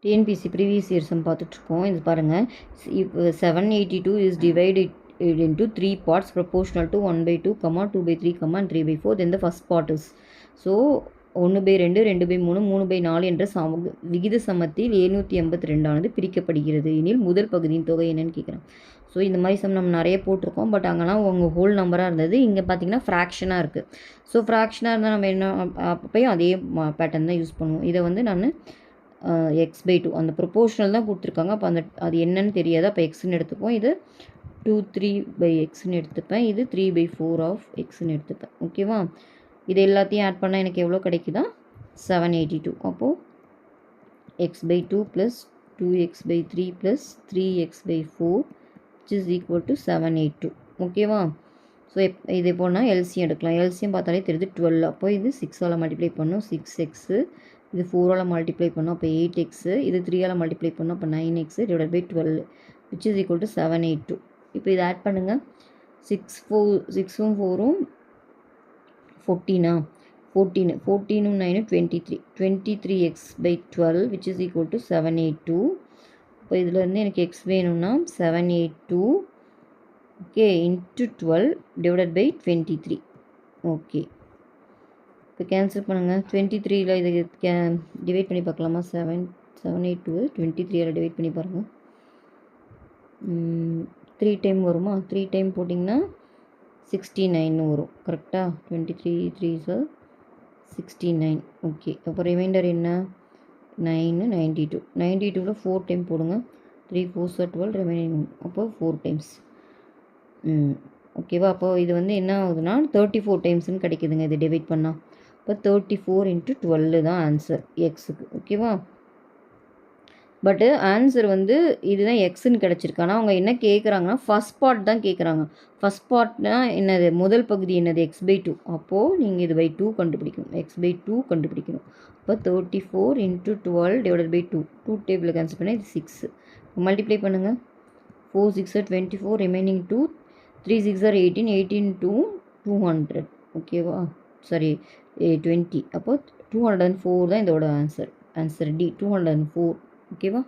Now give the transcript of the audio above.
TNPSC previous year some பார்த்துட்ருக்கோம். இது பாருங்கள், 782 is divided into 3 parts proportional to 1/2, 2/3, and 3/4. Then the first part is, so 1/2, 2/3, 3/4 என்ற விகித சமத்தில் 782 ஆனது பிரிக்கப்படுகிறது எனில் முதல் பகுதியின் தொகை என்னன்னு கேட்குறேன். ஸோ இந்த மாதிரி சம் நம்ம நிறைய போட்டிருக்கோம். பட் அங்கெல்லாம் உங்கள் ஹோல் நம்பராக இருந்தது. இங்கே பார்த்தீங்கன்னா ஃப்ராக்ஷனாக இருக்குது. ஸோ ஃப்ராக்ஷனாக இருந்தால் நம்ம என்ன அப்போயும் அதே பேட்டர்ன் தான் யூஸ் பண்ணுவோம். இதை வந்து நான் x/2 அந்த ப்ரொபோர்ஷனல் தான் கொடுத்துருக்காங்க. அப்போ அது என்னன்னு தெரியாது. அப்போ எக்ஸ்ன்னு எடுத்துப்போம். இது 2/3/xன்னு எடுத்துப்பேன். இது 3/4 ஆஃப் எக்ஸ்ன்னு எடுத்துப்பேன். ஓகேவா? இது எல்லாத்தையும் ஆட் பண்ணால் எனக்கு எவ்வளோ கிடைக்குதா? 782. அப்போது x/2 plus 2x/3 plus 3x/4 which is equal to 782. ஓகேவா? ஸோ இது போனால் எல்சியம் எடுக்கலாம். எல்சியம் பார்த்தாலே தெரியுது 12. அப்போ இது 6ஆல் மல்டிப்ளை பண்ணோம், 6x. இது 4ஆல் மல்டிப்ளை பண்ணோம், அப்போ 8x. இது 3ஆல் மல்டிப்ளை பண்ணோம், அப்போ 9x divide by 12 which is equal to 782. இப்போ இதை ஆட் பண்ணுங்கள். 6ம் 4ம் 14 14ம் 9ம் 23. 23x/12 which is equal to 782. இப்போ இதுலேருந்து எனக்கு x வேணும்னா 782 okay into 12 divided by 23. Okay, இப்போ கேன்சல் பண்ணுங்கள். 23ல் இதை டிவைட் பண்ணி பார்க்கலாமா? 782 23ஆல் டிவைட் பண்ணி பாருங்கள். 3 டைம் வருமா? 3 டைம் போட்டிங்கன்னா 69 வரும். கரெக்டாக? 23 3s 69. ஓகே, அப்போ ரிமைண்டர் என்ன? 9 92. 92ல் 4 டைம் போடுங்க. 3 4s 12 ரிமைனிங். அப்போ 4 டைம்ஸ். ஓகேவா? அப்போ இது வந்து என்ன ஆகுதுன்னா 34 டைம்ஸ்னு கிடைக்குதுங்க இது டிவைட் பண்ணால். இப்போ 34 × 12 தான் ஆன்சர் எக்ஸுக்கு. ஓகேவா? பட்டு ஆன்சர் வந்து இதுதான் எக்ஸ்ன்னு கிடச்சிருக்கு. ஆனால் அவங்க என்ன கேட்குறாங்கன்னா ஃபஸ்ட் பார்ட் தான் கேட்குறாங்க. ஃபஸ்ட் பார்ட்னால் என்னது? முதல் பகுதி என்னது? x/2. அப்போது நீங்கள் இது by 2 கண்டுபிடிக்கணும். x/2 கண்டுபிடிக்கணும். இப்போ 34 × 12 டிவைடட் பை 2. 2 டேபிளில் கேன்சல் பண்ணால் இது 6. மல்டிப்ளை பண்ணுங்கள். 4 6 24 ரிமைனிங் 2. 3 6 18. 18 2 200. ஓகேவா? சாரி 20. அப்போது 204 தான் இதோட ஆன்சர். Answer D 204. ஓகேவா?